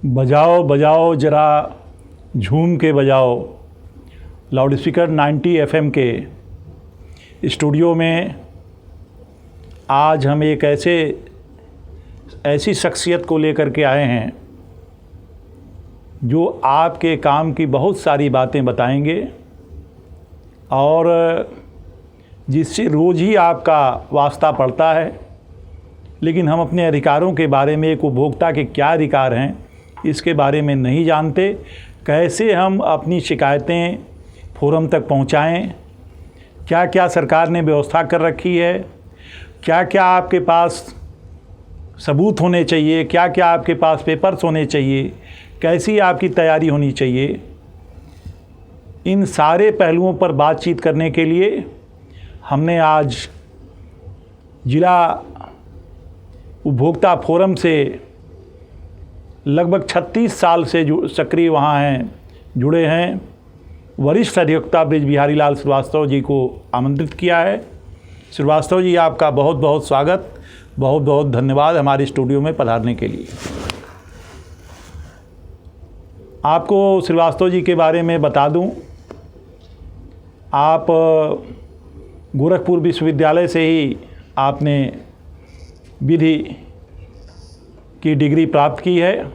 बजाओ बजाओ ज़रा झूम के बजाओ। लाउड स्पीकर 90 FM के स्टूडियो में आज हम एक ऐसी शख्सियत को लेकर के आए हैं जो आपके काम की बहुत सारी बातें बताएंगे और जिससे रोज़ ही आपका वास्ता पड़ता है। लेकिन हम अपने अधिकारों के बारे में, एक उपभोक्ता के क्या अधिकार हैं इसके बारे में नहीं जानते। कैसे हम अपनी शिकायतें फोरम तक पहुंचाएं, क्या क्या सरकार ने व्यवस्था कर रखी है, क्या क्या आपके पास सबूत होने चाहिए, क्या क्या आपके पास पेपर्स होने चाहिए, कैसी आपकी तैयारी होनी चाहिए, इन सारे पहलुओं पर बातचीत करने के लिए हमने आज जिला उपभोक्ता फोरम से लगभग 36 साल से सक्रिय वहाँ हैं, जुड़े हैं, वरिष्ठ अधिवक्ता ब्रिज बिहारी लाल श्रीवास्तव जी को आमंत्रित किया है। श्रीवास्तव जी, आपका बहुत बहुत स्वागत, बहुत बहुत धन्यवाद हमारे स्टूडियो में पधारने के लिए। आपको श्रीवास्तव जी के बारे में बता दूं, आप गोरखपुर विश्वविद्यालय से ही आपने विधि की डिग्री प्राप्त की है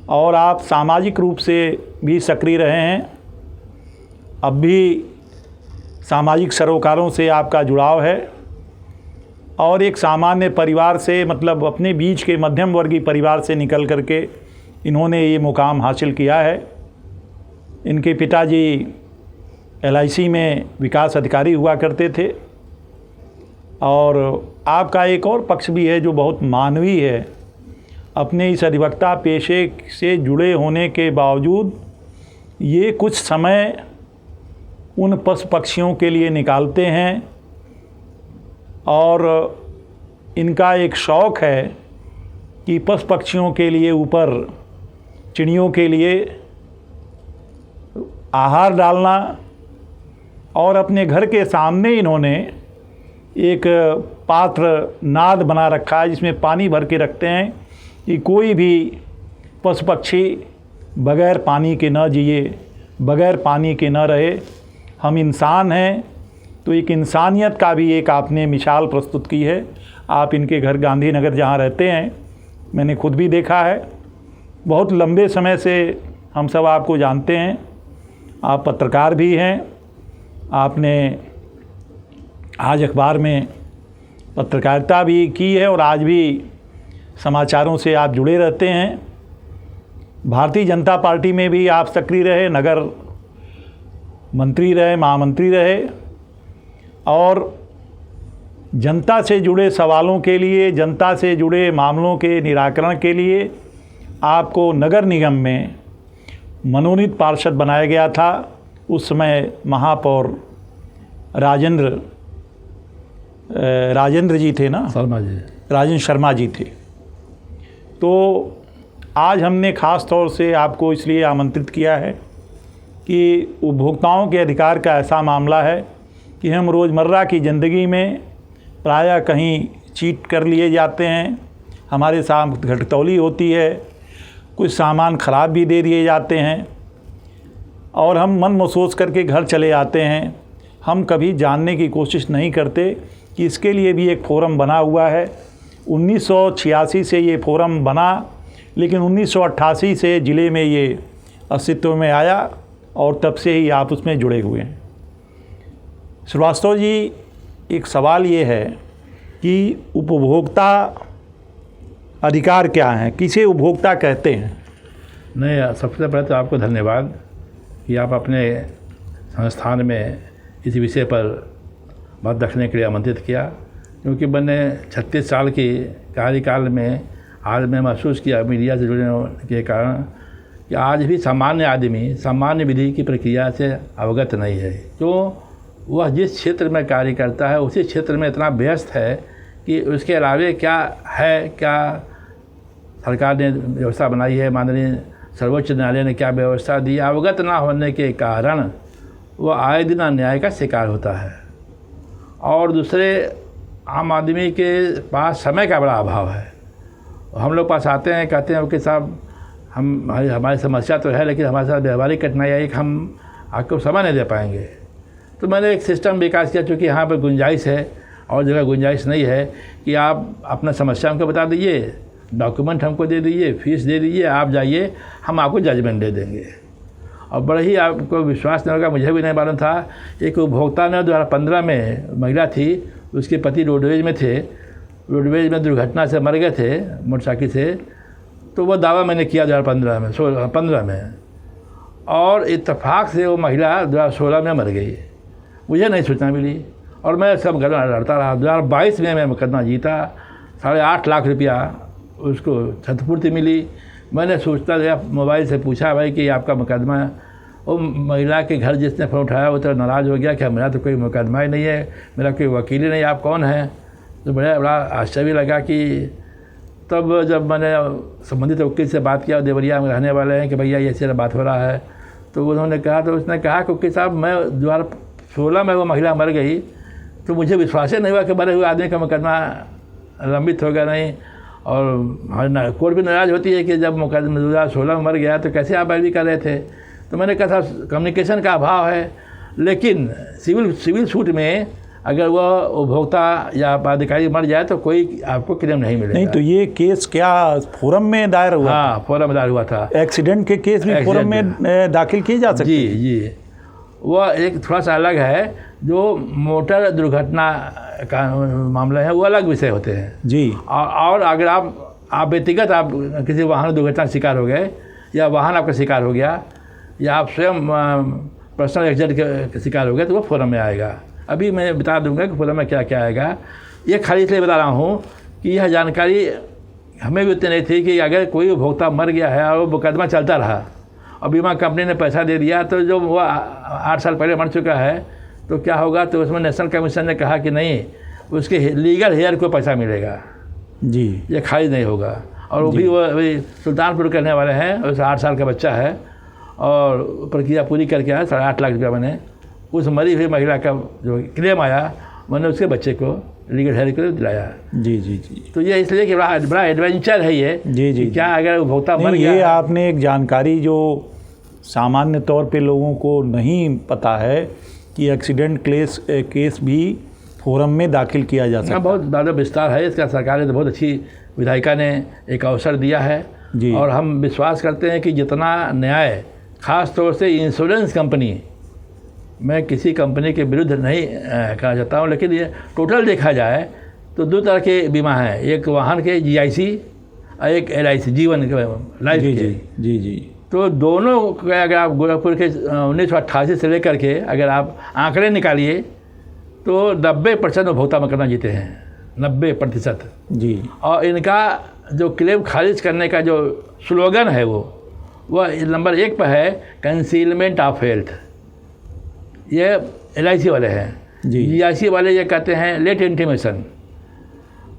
और आप सामाजिक रूप से भी सक्रिय रहे हैं। अब भी सामाजिक सरोकारों से आपका जुड़ाव है और एक सामान्य परिवार से, मतलब अपने बीच के मध्यम वर्गीय परिवार से निकल करके इन्होंने ये मुकाम हासिल किया है। इनके पिताजी LIC में विकास अधिकारी हुआ करते थे और आपका एक और पक्ष भी है जो बहुत मानवीय है। अपने इस अधिवक्ता पेशे से जुड़े होने के बावजूद ये कुछ समय उन पशु पक्षियों के लिए निकालते हैं और इनका एक शौक़ है कि पशु पक्षियों के लिए, ऊपर चिड़ियों के लिए आहार डालना। और अपने घर के सामने इन्होंने एक पात्र नाद बना रखा है जिसमें पानी भर के रखते हैं कि कोई भी पशु पक्षी बग़ैर पानी के न जिए, बग़ैर पानी के न रहे। हम इंसान हैं, तो एक इंसानियत का भी एक आपने मिसाल प्रस्तुत की है। आप इनके घर गांधीनगर जहाँ रहते हैं, मैंने खुद भी देखा है। बहुत लंबे समय से हम सब आपको जानते हैं, आप पत्रकार भी हैं। आपने आज अखबार में पत्रकारिता भी की है और आज भी समाचारों से आप जुड़े रहते हैं। भारतीय जनता पार्टी में भी आप सक्रिय रहे, नगर मंत्री रहे, महामंत्री रहे और जनता से जुड़े सवालों के लिए, जनता से जुड़े मामलों के निराकरण के लिए आपको नगर निगम में मनोनीत पार्षद बनाया गया था। उस समय महापौर राजेंद्र जी थे ना, राजेंद्र शर्मा जी थे। तो आज हमने ख़ास तौर से आपको इसलिए आमंत्रित किया है कि उपभोक्ताओं के अधिकार का ऐसा मामला है कि हम रोज़मर्रा की ज़िंदगी में प्रायः कहीं चीट कर लिए जाते हैं, हमारे साथ घटतौली होती है, कुछ सामान ख़राब भी दे दिए जाते हैं और हम मन महसूस करके घर चले आते हैं। हम कभी जानने की कोशिश नहीं करते कि इसके लिए भी एक फ़ोरम बना हुआ है। 1986 से ये फ़ोरम बना, लेकिन 1988 से ज़िले में ये अस्तित्व में आया और तब से ही आप उसमें जुड़े हुए हैं। श्रीवास्तव जी, एक सवाल ये है कि उपभोक्ता अधिकार क्या हैं, किसे उपभोक्ता कहते हैं? नहीं, सबसे पहले तो आपको धन्यवाद कि आप अपने संस्थान में इस विषय पर बात रखने के लिए आमंत्रित किया, क्योंकि मैंने 36 साल के कार्यकाल में आज मैं महसूस किया मीडिया से जुड़ने के कारण कि आज भी सामान्य आदमी सामान्य विधि की प्रक्रिया से अवगत नहीं है। तो वह जिस क्षेत्र में कार्य करता है उसी क्षेत्र में इतना व्यस्त है कि उसके अलावे क्या है, क्या सरकार ने व्यवस्था बनाई है, माननीय सर्वोच्च न्यायालय ने क्या व्यवस्था दी, अवगत ना होने के कारण वह आए दिन अन्याय का शिकार होता है। और दूसरे, आम आदमी के पास समय का बड़ा अभाव है। हम लोग पास आते हैं, कहते हैं कि साहब हमारी समस्या तो है, लेकिन हमारे साथ व्यवहारिक कठिनाई है कि हम आपको समय नहीं दे पाएंगे। तो मैंने एक सिस्टम विकास किया, चूँकि यहाँ पर गुंजाइश है और जगह गुंजाइश नहीं है, कि आप अपना समस्या हमको बता दीजिए, डॉक्यूमेंट हमको दे दीजिए, फीस दे दीजिए, आप जाइए, हम आपको जजमेंट दे देंगे। और बड़ा ही आपको विश्वास नहीं होगा, मुझे भी नहीं मालूम था, एक उपभोक्ता ने 2015 में महिला थी, उसके पति रोडवेज में थे, रोडवेज में दुर्घटना से मर गए थे मोटरसाइकिल से। तो वो दावा मैंने किया 2015 में, और इत्तेफाक से वो महिला 2016 में मर गई। मुझे नहीं सूचना मिली और मैं सब मुकदमा लड़ता रहा। 2022 में मैं मुकदमा जीता, 8.5 लाख रुपया उसको क्षतिपूर्ति मिली। मैंने सोचता गया, मोबाइल से पूछा भाई कि आपका मुकदमा, वो महिला के घर जिसने फ़ोन उठाया वो तो नाराज़ हो गया कि मेरा तो कोई मुकदमा ही नहीं है, मेरा कोई वकील ही नहीं, आप कौन हैं। तो बड़ा आश्चर्य लगा कि तब जब मैंने संबंधित वकील से बात किया, देवरिया में रहने वाले हैं, कि भैया ऐसे बात हो रहा है। तो उन्होंने कहा, तो उसने कहा कि वकील साहब, मैं 2016 में वो महिला मर गई, तो मुझे विश्वास ही नहीं हुआ कि मरे हुए आदमी का मुकदमा लंबित होगा नहीं। और कोर्ट भी नाराज़ होती है कि जब मुकदमा 2016 में मर गया तो कैसे आप पैरवी कर रहे थे। तो मैंने कहा था कम्युनिकेशन का अभाव है, लेकिन सिविल सूट में अगर वह उपभोक्ता या अधिकारी मर जाए तो कोई आपको क्लेम नहीं मिलेगा। नहीं, तो ये केस क्या फोरम में दायर हुआ? हाँ, फोरम में दायर हुआ था। एक्सीडेंट के केस भी फोरम में दाखिल किए जा सकते हैं? जी, वह एक थोड़ा सा अलग है। जो मोटर दुर्घटना का मामला है वो अलग विषय होते हैं जी। और अगर आप व्यक्तिगत आप किसी वाहन दुर्घटना का शिकार हो गए, या वाहन आपका शिकार हो गया, या आप स्वयं पर्सनल एक्सीडेंट के शिकार हो गए, तो वो फोरम में आएगा। अभी मैं बता दूंगा कि फोरम में क्या क्या आएगा। ये खाली इसलिए बता रहा हूँ कि यह जानकारी हमें भी उतनी नहीं थी कि अगर कोई उपभोक्ता मर गया है और वो मुकदमा चलता रहा और बीमा कंपनी ने पैसा दे दिया, तो जो वो 8 साल पहले मर चुका है तो क्या होगा। तो उसमें नेशनल कमीशन ने कहा कि नहीं, उसके लीगल हेयर को पैसा मिलेगा जी, ये खारिज नहीं होगा। और वो भी वही सुल्तानपुर करने वाले हैं, उस 8 साल का बच्चा है और प्रक्रिया पूरी करके आया। 8.5 लाख रुपया मैंने उस मरी हुई महिला का जो क्लेम आया, मैंने उसके बच्चे को लीगल हेयर को दिलाया। जी जी जी। तो ये इसलिए कि बड़ा एडवेंचर है ये। जी जी। क्या अगर उपभोक्ता मर गया। ये आपने एक जानकारी जो सामान्य तौर पे लोगों को नहीं पता है कि एक्सीडेंट केस भी फोरम में दाखिल किया जा सकता है। बहुत ज़्यादा विस्तार है इसका। सरकार ने तो बहुत अच्छी विधायिका ने एक अवसर दिया है जी। और हम विश्वास करते हैं कि जितना न्याय, ख़ास तौर से इंश्योरेंस कंपनी, मैं किसी कंपनी के विरुद्ध नहीं कहना चाहता हूँ, लेकिन ये टोटल देखा जाए तो 2 तरह के बीमा हैं, एक वाहन के GIC और एक LIC जीवन के लाइफ के। जी जी। तो दोनों का अगर आप गोरखपुर के 1988 से लेकर के अगर आप आंकड़े निकालिए तो 90% उपभोक्ता मुकदमा जीते हैं, 90% जी। और इनका जो क्लेम खारिज करने का जो स्लोगन है वह नंबर 1 पर है, कंसीलमेंट ऑफ हेल्थ। ये LIC वाले हैं जी। GIC वाले ये कहते हैं लेट इंटीमेशन।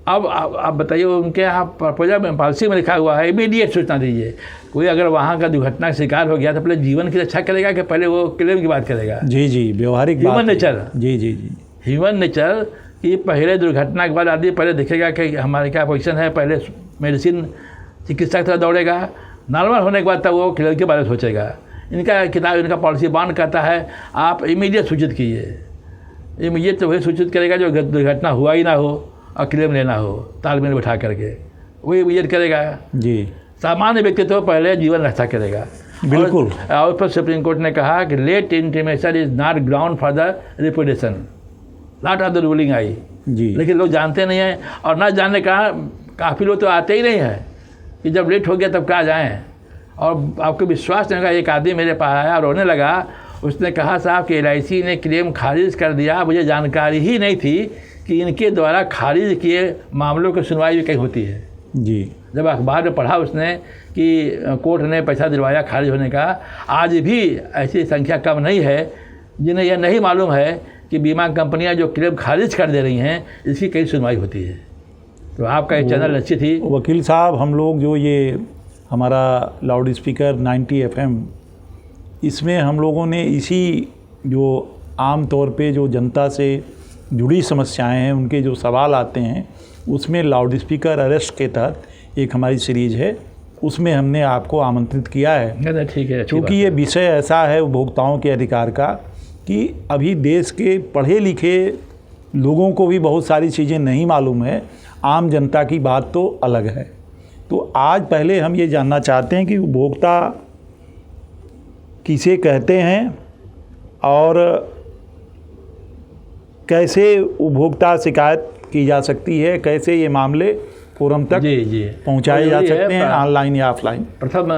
अब आप बताइए, उनके यहाँ प्रपोजल पॉलिसी में लिखा हुआ है इमीडिएट सूचना दीजिए। कोई अगर वहाँ का दुर्घटना का शिकार हो गया तो पहले जीवन की रक्षा करेगा कि पहले वो क्लेम की बात करेगा? जी जी, व्यवहारिक ह्यूमन नेचर। जी जी जी, ह्यूमन नेचर कि पहले दुर्घटना के बाद आदमी पहले देखेगा कि हमारे क्या पोजीशन है, पहले मेडिसिन चिकित्सा की तरफ दौड़ेगा, नॉर्मल होने के बाद तब वो क्लेम के बारे में सोचेगा। इनका किताब, इनका पॉलिसी बॉन्ड कहता है आप इमीडिएट सूचित कीजिए। इमीडिएट तो वही सूचित करेगा जो दुर्घटना हुआ ही ना हो और क्लेम लेना हो, तालमेल बैठा करके वही इमीडिएट करेगा जी। सामान्य व्यक्ति तो पहले जीवन रक्षा करेगा। बिल्कुल। और पर सुप्रीम कोर्ट ने कहा कि late intimation is not ground for the reportation, not of the ruling I जी। लेकिन लोग जानते नहीं हैं, और ना जानने का काफ़ी लोग तो आते ही नहीं हैं कि जब लेट हो गया तब क्या जाएँ। और आपको विश्वास नहीं होगा, एक आदमी मेरे पास आया, रोने लगा। उसने कहा साहब कि LIC ने क्लेम खारिज कर दिया, मुझे जानकारी ही नहीं थी कि इनके द्वारा खारिज किए मामलों की सुनवाई भी कहीं होती है जी। जब अखबार में पढ़ा उसने कि कोर्ट ने पैसा दिलवाया खारिज होने का, आज भी ऐसी संख्या कम नहीं है जिन्हें यह नहीं मालूम है कि बीमा कंपनियां जो क्लेम खारिज कर दे रही हैं इसकी कई सुनवाई होती है। तो आपका एक चैनल अच्छी थी। वकील साहब, हम लोग जो ये हमारा लाउड स्पीकर 90 FM, इसमें हम लोगों ने इसी जो आम तौर पे जो जनता से जुड़ी समस्याएं हैं, उनके जो सवाल आते हैं, उसमें लाउड स्पीकर अरेस्ट के तहत एक हमारी सीरीज़ है उसमें हमने आपको आमंत्रित किया है। नहीं ठीक है, क्योंकि ये विषय ऐसा है उपभोक्ताओं के अधिकार का कि अभी देश के पढ़े लिखे लोगों को भी बहुत सारी चीज़ें नहीं मालूम है, आम जनता की बात तो अलग है। तो आज पहले हम ये जानना चाहते हैं कि उपभोक्ता किसे कहते हैं और कैसे उपभोक्ता शिकायत की जा सकती है, कैसे ये मामले फोरम तक जी पहुंचाए जा सकते हैं, ऑनलाइन या ऑफलाइन। प्रथम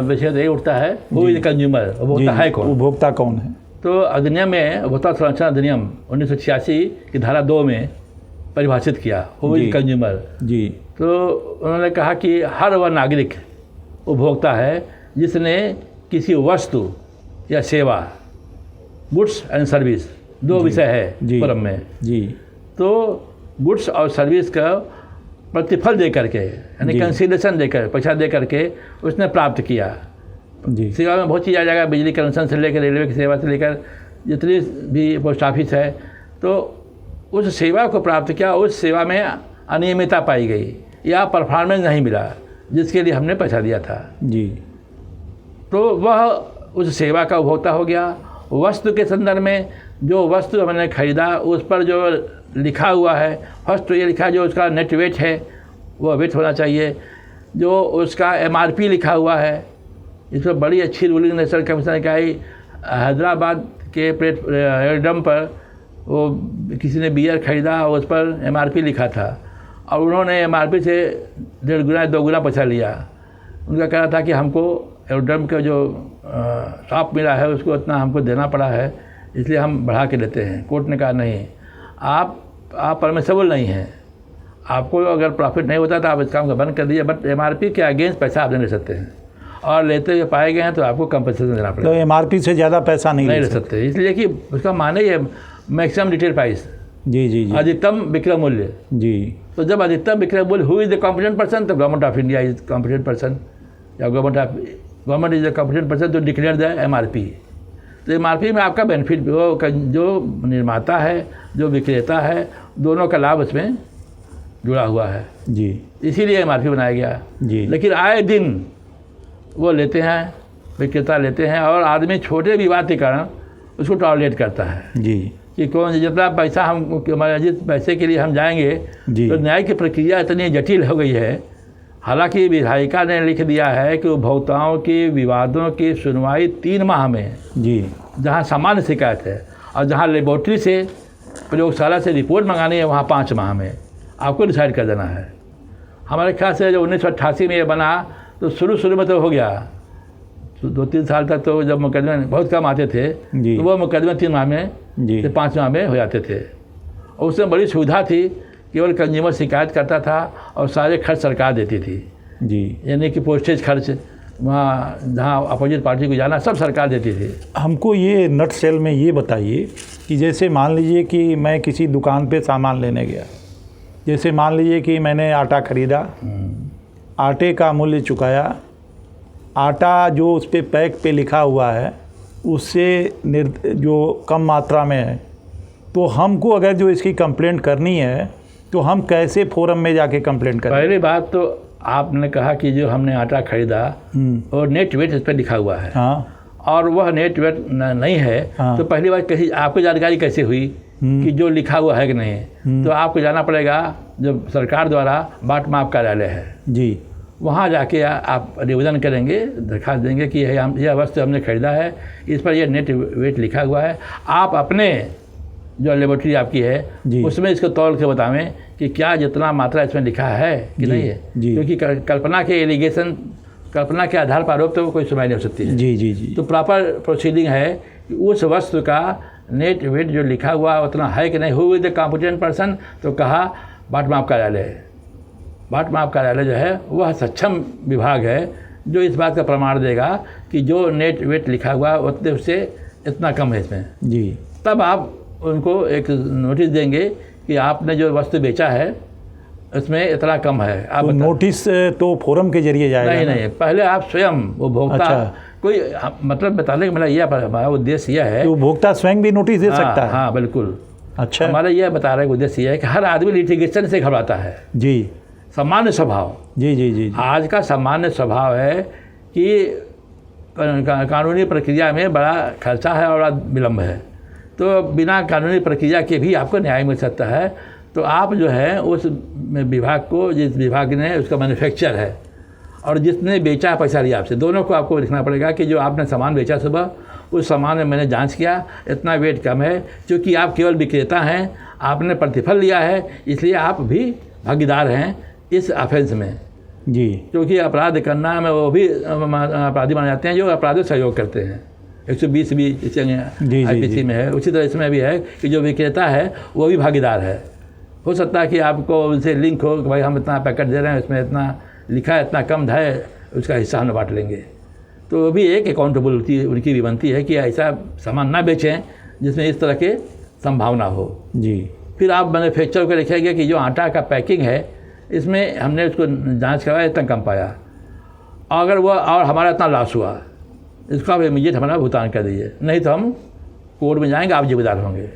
विषय यही उठता है, हु इज कंज्यूमर, उपभोक्ता है कौन, उपभोक्ता कौन है। तो अधिनियम में उपभोक्ता संरक्षण अधिनियम 1986 की धारा 2 में परिभाषित किया हु इज कंज्यूमर जी। तो उन्होंने कहा कि हर वह नागरिक उपभोक्ता है जिसने किसी वस्तु या सेवा, गुड्स एंड सर्विस, 2 विषय है फोरम में जी। तो गुड्स और सर्विस का प्रतिफल दे करके, यानी कंसीडरेशन देकर, पैसा दे करके उसने प्राप्त किया जी। सेवा में बहुत चीज़ आ जाएगा, बिजली कनेक्शन से लेकर, रेलवे की सेवा से लेकर, जितनी भी पोस्ट ऑफिस है, तो उस सेवा को प्राप्त किया, उस सेवा में अनियमितता पाई गई या परफॉर्मेंस नहीं मिला जिसके लिए हमने पैसा दिया था जी, तो वह उस सेवा का उपभोक्ता हो गया। वस्तु के संदर्भ में जो वस्तु हमने खरीदा उस पर जो लिखा हुआ है, फर्स्ट तो ये लिखा है जो उसका नेट वेट है वो वेट होना चाहिए, जो उसका MRP लिखा हुआ है। इस पर बड़ी अच्छी रूलिंग नेशनल कमीशन ने कहा, हैदराबाद के एयरडम पर वो किसी ने बियर खरीदा और उस पर MRP लिखा था और उन्होंने MRP से 1.5 गुना 2 गुना पैसा लिया। उनका कहना था कि हमको एयरडम का जो शॉप मिला है उसको इतना हमको देना पड़ा है, इसलिए हम बढ़ा के लेते हैं। कोर्ट ने कहा नहीं, आप परमिसेबल नहीं हैं, आपको अगर प्रॉफिट नहीं होता तो आप इस काम को बंद कर दीजिए, बट MRP के अगेंस्ट पैसा आप नहीं ले सकते हैं और लेते हुए पाए गए हैं तो आपको कंपनसेशन देना पड़ेगा। तो MRP से ज़्यादा पैसा नहीं ले सकते, इसलिए कि उसका माने ये मैक्सिमम रिटेल प्राइस जी, अधिकतम विक्रय मूल्य जी। तो जब अधिकतम विक्रय मूल्य who is the competent person, तो government of India is competent person या government is the competent person to declare the MRP। तो MRP में आपका बेनिफिट, वो जो निर्माता है जो विक्रेता है दोनों का लाभ उसमें जुड़ा हुआ है जी, इसीलिए MRP बनाया गया जी। लेकिन आए दिन वो लेते हैं, विक्रेता लेते हैं और आदमी छोटे विवाद के कारण उसको टॉलरेट करता है जी, कि कौन जितना पैसा हम, हमारे जिस पैसे के लिए हम जाएंगे जी। तो न्याय की प्रक्रिया इतनी जटिल हो गई है। हालांकि विधायिका ने लिख दिया है कि उपभोक्ताओं के विवादों की सुनवाई 3 माह में जी, जहां सामान्य शिकायत है और जहां लेबोरेटरी से, प्रयोगशाला से रिपोर्ट मंगानी है वहां 5 माह में आपको डिसाइड कर देना है। हमारे ख्याल से जब 1988 में ये बना तो शुरू में तो हो गया, तो 2-3 साल तक तो जब मुकदमे बहुत कम आते थे जी। तो वो मुकदमे 3 माह में जी, से 5 माह में हो जाते थे और उसमें बड़ी सुविधा थी, केवल कंज्यूमर शिकायत करता था और सारे खर्च सरकार देती थी जी। यानी कि पोस्टेज खर्च, वहाँ जहाँ अपोजिट पार्टी को जाना सब सरकार देती थी। हमको ये नट सेल में ये बताइए कि जैसे मान लीजिए कि मैं किसी दुकान पे सामान लेने गया, जैसे मान लीजिए कि मैंने आटा ख़रीदा, आटे का मूल्य चुकाया, आटा जो उस पे पैक पे लिखा हुआ है उससे जो कम मात्रा में है, तो हमको अगर जो इसकी कंप्लेंट करनी है तो हम कैसे फोरम में जाके कंप्लेंट करें? पहली बात तो आपने कहा कि जो हमने आटा खरीदा और नेट वेट इस पर लिखा हुआ है, हाँ, और वह नेट वेट नहीं है, हाँ। तो पहली बात कैसी आपको जानकारी कैसे हुई कि जो लिखा हुआ है कि नहीं? तो आपको जाना पड़ेगा, जब सरकार द्वारा बाट माप कार्यालय है जी, वहाँ जाके आप निवेदन करेंगे, दरखास्त देंगे कि यह वस्तु हमने खरीदा है, इस पर यह नेट वेट लिखा हुआ है। आप अपने जो लेबोरेटरी आपकी है उसमें इसको तौल के बतावें कि क्या जितना मात्रा इसमें लिखा है कि नहीं है, क्योंकि कल्पना के एलिगेशन, कल्पना के आधार पर आरोप तो कोई सुनवाई नहीं हो सकती है। जी जी जी। तो प्रॉपर प्रोसीडिंग है कि उस वस्तु का नेट वेट जो लिखा हुआ उतना है कि नहीं। Who is the competent person, तो कहा बाट माप कार्यालय। बाट माप कार्यालय जो है वह सक्षम विभाग है जो इस बात का प्रमाण देगा कि जो नेट वेट लिखा हुआ उतने उससे इतना कम है इसमें जी। तब आप उनको एक नोटिस देंगे कि आपने जो वस्तु बेचा है उसमें इतना कम है। आप तो नोटिस तो फोरम के जरिए जाएगा? नहीं, पहले आप स्वयं उपभोक्ता कोई मतलब बताने का मेरा यह हमारा उद्देश्य यह है। तो उपभोक्ता स्वयं भी नोटिस दे सकता है? हाँ बिल्कुल। अच्छा। हमारा यह बता रहा है उद्देश्य यह है कि हर आदमी लिटिगेशन से घबराता है। जी। सामान्य स्वभाव, जी जी जी, आज का सामान्य स्वभाव है कि कानूनी प्रक्रिया में बड़ा खर्चा है और बड़ा विलम्ब है, तो बिना कानूनी प्रक्रिया के भी आपको न्याय मिल सकता है। तो आप जो है उस विभाग को, जिस विभाग ने उसका मैन्युफैक्चर है और जिसने बेचा पैसा लिया आपसे, दोनों को आपको लिखना पड़ेगा कि जो आपने सामान बेचा सुबह, उस सामान में मैंने जांच किया, इतना वेट कम है, क्योंकि आप केवल विक्रेता हैं, आपने प्रतिफल लिया है, इसलिए आप भी भागीदार हैं इस ऑफेंस में जी, क्योंकि अपराध करना में वो भी अपराधी माने जाते हैं जो अपराध में सहयोग करते हैं। 120 भी IPC में है। उसी तरह इसमें भी है कि जो विक्रेता है वो भी भागीदार है। हो सकता है कि आपको उनसे लिंक हो कि भाई हम इतना पैकेट दे रहे हैं, इसमें इतना लिखा है, इतना कम है, उसका हिस्सा हम बांट लेंगे। तो वो भी एक अकाउंटेबिलिटी उनकी भी बनती है कि ऐसा सामान ना बेचें जिसमें इस तरह के संभावना हो जी। फिर आप मैन्युफैक्चर को लिखेंगे कि जो आटा का पैकिंग है इसमें हमने उसको जांच करवाया, इतना कम पाया, अगर वह और हमारा इतना लॉस हुआ, इसका आप इमीडिएट हमारा भुगतान कर दीजिए, नहीं तो हम कोर्ट में जाएंगे, आप जिम्मेदार होंगे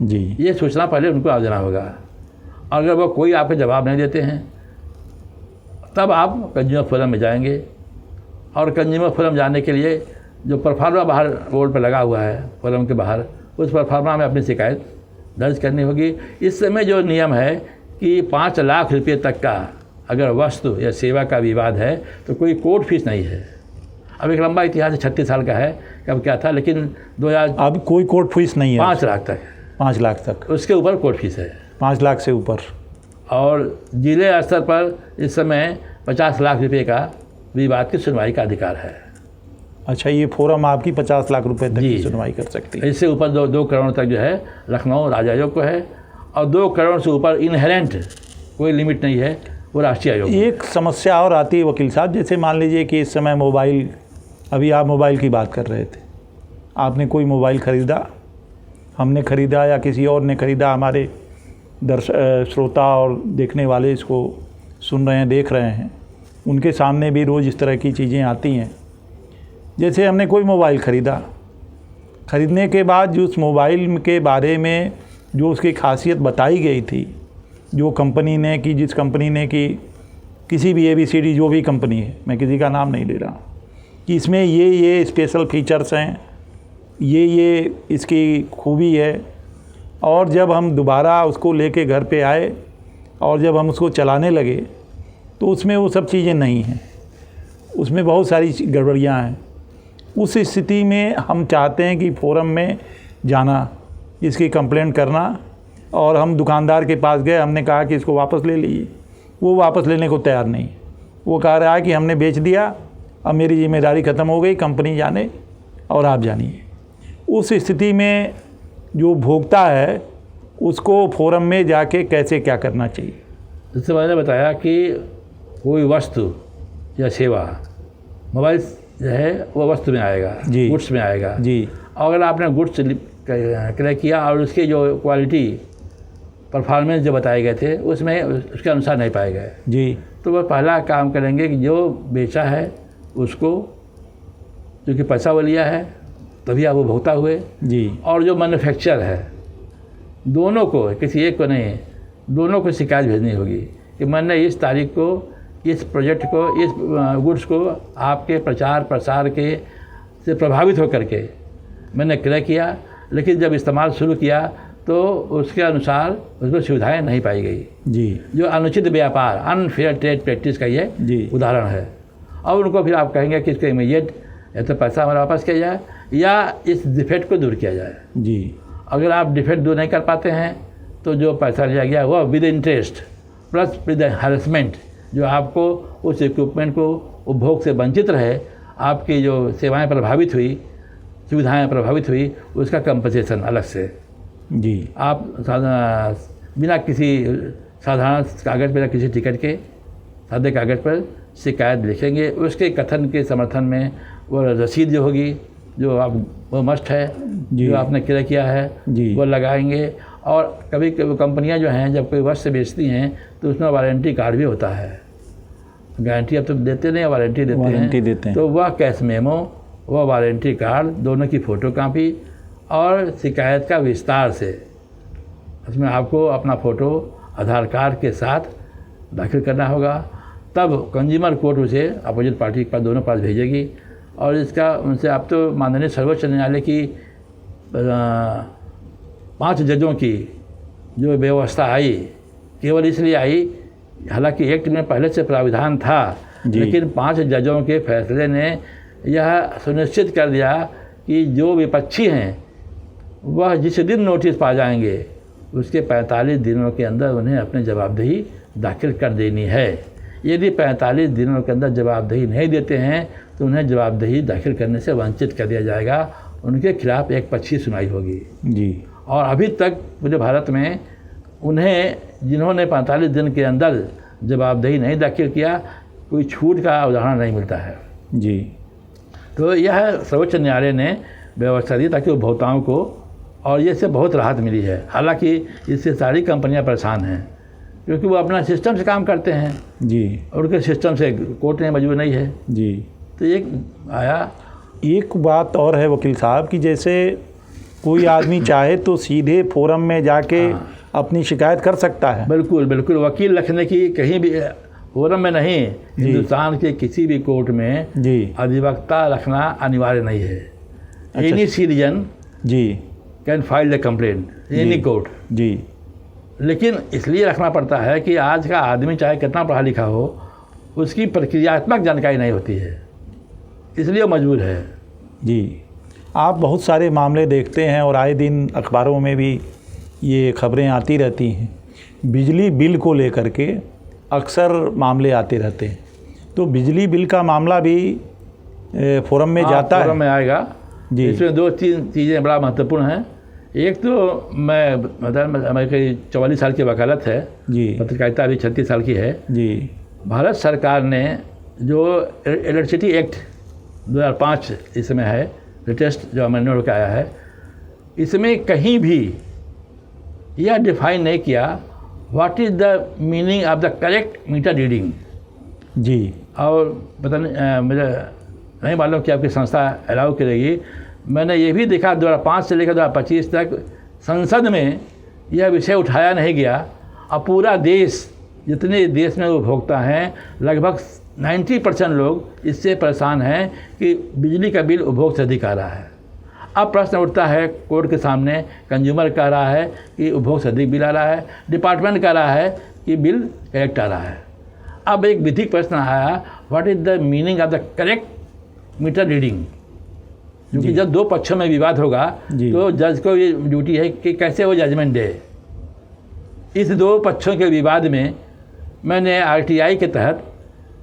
जी। ये सूचना पहले उनको आप देना होगा। अगर वो कोई आपके जवाब नहीं देते हैं तब आप कंज्यूमर फोरम में जाएंगे, और कंज्यूमर फोरम जाने के लिए जो परफार्मा बाहर बोर्ड पर लगा हुआ है फोरम के बाहर, उस परफार्मा में अपनी शिकायत दर्ज करनी होगी। इस समय जो नियम है कि 5 लाख रुपये तक का अगर वस्तु या सेवा का विवाद है तो कोई कोर्ट फीस नहीं है। अब एक लंबा इतिहास 36 साल का है, कब क्या था, लेकिन 2000 अब कोई कोर्ट फीस नहीं है। 5 लाख तक, 5 लाख तक, उसके ऊपर कोर्ट फीस है 5 लाख से ऊपर। और जिले स्तर पर इस समय 50 लाख रुपये का विवाद की सुनवाई का अधिकार है। अच्छा, ये फोरम आपकी 50 लाख रुपए तक की सुनवाई कर सकती है। इससे ऊपर 2 करोड़ तक जो है लखनऊ राज्य आयोग को है, और 2 करोड़ से ऊपर इनहेरेंट कोई लिमिट नहीं है, वो राष्ट्रीय आयोग। एक समस्या और आती है वकील साहब, जैसे मान लीजिए कि इस समय मोबाइल, अभी आप मोबाइल की बात कर रहे थे, आपने कोई मोबाइल ख़रीदा, हमने ख़रीदा या किसी और ने ख़रीदा, हमारे श्रोता और देखने वाले इसको सुन रहे हैं, देख रहे हैं, उनके सामने भी रोज़ इस तरह की चीज़ें आती हैं। जैसे हमने कोई मोबाइल ख़रीदा, ख़रीदने के बाद जो उस मोबाइल के बारे में जो उसकी खासियत बताई गई थी, जो कंपनी ने की, जिस कंपनी ने की, किसी भी ABCD जो भी कंपनी है, मैं किसी का नाम नहीं ले रहा, कि इसमें ये स्पेशल फीचर्स हैं, ये इसकी खूबी है, और जब हम दोबारा उसको लेके घर पे आए और जब हम उसको चलाने लगे तो उसमें वो सब चीज़ें नहीं हैं, उसमें बहुत सारी गड़बड़ियाँ हैं। उस स्थिति में हम चाहते हैं कि फोरम में जाना, इसकी कंप्लेंट करना, और हम दुकानदार के पास गए, हमने कहा कि इसको वापस ले लीजिए, वो वापस लेने को तैयार नहीं। वो कह रहा है कि हमने बेच दिया, अब मेरी जिम्मेदारी ख़त्म हो गई, कंपनी जाने और आप जानिए। उस स्थिति में जो भोक्ता है उसको फोरम में जाके कैसे क्या करना चाहिए? जैसे मैंने बताया कि कोई वस्तु या सेवा, मोबाइल जो है वो वस्तु में आएगा जी, गुड्स में आएगा जी। अगर आपने गुड्स क्रय किया और उसके जो क्वालिटी परफॉर्मेंस जो बताए गए थे उसमें उसके अनुसार नहीं पाए गए जी, तो वह पहला काम करेंगे कि जो बेचा है उसको, क्योंकि पैसा वो लिया है तभी आप वो भुगता हुए जी, और जो मैन्युफैक्चर है दोनों को, किसी एक को नहीं, दोनों को शिकायत भेजनी होगी कि मैंने इस तारीख को इस प्रोजेक्ट को, इस गुड्स को आपके प्रचार प्रसार के से प्रभावित होकर के मैंने क्रय किया, लेकिन जब इस्तेमाल शुरू किया तो उसके अनुसार उसको सुविधाएं नहीं पाई गई जी। जो अनुचित व्यापार, अनफेयर ट्रेड प्रैक्टिस का ये जी, उदाहरण है। और उनको फिर आप कहेंगे कि इसको इमीडिएट या तो पैसा हमारा वापस किया जाए या इस डिफेक्ट को दूर किया जाए जी। अगर आप डिफेक्ट दूर नहीं कर पाते हैं तो जो पैसा लिया गया वह with interest plus with harassment, जो आपको उस इक्विपमेंट को उपभोग से वंचित रहे, आपकी जो सेवाएं प्रभावित हुई, सुविधाएं प्रभावित हुई, उसका कंपनसेशन अलग से जी। आप बिना किसी साधारण कागज़ पर, किसी टिकट के सादे कागज़ पर शिकायत लिखेंगे। उसके कथन के समर्थन में वो रसीद जो होगी, जो आप वो मस्ट है जो आपने क्रय किया है जी, वो लगाएंगे। और कभी कभी कंपनियां जो हैं जब कोई वस्तु बेचती हैं तो उसमें वारंटी कार्ड भी होता है। गारंटी अब तो देते नहीं, वारंटी देते हैं। तो वह कैश मेमो, वह वारंटी कार्ड, दोनों की फ़ोटो कापी और शिकायत का विस्तार से, उसमें आपको अपना फ़ोटो आधार कार्ड के साथ दाखिल करना होगा, तब कंज्यूमर कोर्ट उसे अपोजिट पार्टी के पास, दोनों पास भेजेगी। और इसका उनसे अब तो माननीय सर्वोच्च न्यायालय की 5 जजों की जो व्यवस्था आई, केवल इसलिए आई, हालांकि एक्ट में पहले से प्राविधान था, लेकिन 5 जजों के फैसले ने यह सुनिश्चित कर दिया कि जो विपक्षी हैं वह जिस दिन नोटिस पा जाएंगे उसके 45 दिनों के अंदर उन्हें अपनी जवाबदेही दाखिल कर देनी है। यदि 45 दिनों के अंदर जवाबदेही नहीं देते हैं तो उन्हें जवाबदेही दाखिल करने से वंचित कर दिया जाएगा, उनके खिलाफ एक पक्षी सुनवाई होगी जी। और अभी तक पूरे भारत में उन्हें, जिन्होंने 45 दिन के अंदर जवाबदेही नहीं दाखिल किया, कोई छूट का उदाहरण नहीं मिलता है जी। तो यह सर्वोच्च न्यायालय ने व्यवस्था दी ताकि उपभोक्ताओं को, और ये से बहुत राहत मिली है। हालांकि इससे सारी कंपनियां परेशान हैं क्योंकि वो अपना सिस्टम से काम करते हैं जी, और उनके सिस्टम से कोर्ट में मजबूर नहीं है जी। तो एक आया। एक बात और है वकील साहब कि जैसे कोई आदमी चाहे तो सीधे फोरम में जाके अपनी शिकायत कर सकता है। बिल्कुल बिल्कुल, वकील रखने की कहीं भी, फोरम में नहीं, हिंदुस्तान के किसी भी कोर्ट में जी अधिवक्ता रखना अनिवार्य नहीं है। एनी सिटीजन जी can file the complaint any court जी। लेकिन इसलिए रखना पड़ता है कि आज का आदमी चाहे कितना पढ़ा लिखा हो, उसकी प्रक्रियात्मक जानकारी नहीं होती है, इसलिए मजबूर है जी। आप बहुत सारे मामले देखते हैं और आए दिन अखबारों में भी ये खबरें आती रहती हैं, बिजली बिल को लेकर के अक्सर मामले आते रहते हैं। तो बिजली बिल का मामला भी फोरम में जाता है? फोरम में आएगा जी। इसमें 2-3 चीज़ें बड़ा महत्वपूर्ण हैं। एक तो मैं मेरी 44 साल की वकालत है जी, पत्रकारिता अभी 36 साल की है जी। भारत सरकार ने जो इलेक्ट्रिसिटी एक्ट 2005 इसमें है, लेटेस्ट जो अमेंडमेंट होकर आया है, इसमें कहीं भी यह डिफाइन नहीं किया what is the meaning of the correct meter reading जी। और पता नहीं, मुझे नहीं मालूम कि आपकी संस्था अलाउ करेगी। मैंने ये भी देखा 2005 से लेकर 2025 तक संसद में यह विषय उठाया नहीं गया। अब पूरा देश, जितने देश में उपभोक्ता हैं, लगभग 90% लोग इससे परेशान हैं कि बिजली का बिल उपभोग से अधिक आ रहा है। अब प्रश्न उठता है कोर्ट के सामने, कंज्यूमर कह रहा है कि उपभोग से अधिक बिल आ रहा है, डिपार्टमेंट कह रहा है कि बिल करेक्ट आ रहा है। अब एक विधिक प्रश्न आया, what is the meaning of the correct meter reading, क्योंकि जब 2 पक्षों में विवाद होगा तो जज को ये ड्यूटी है कि कैसे वो जजमेंट दे। इस 2 पक्षों के विवाद में मैंने RTI के तहत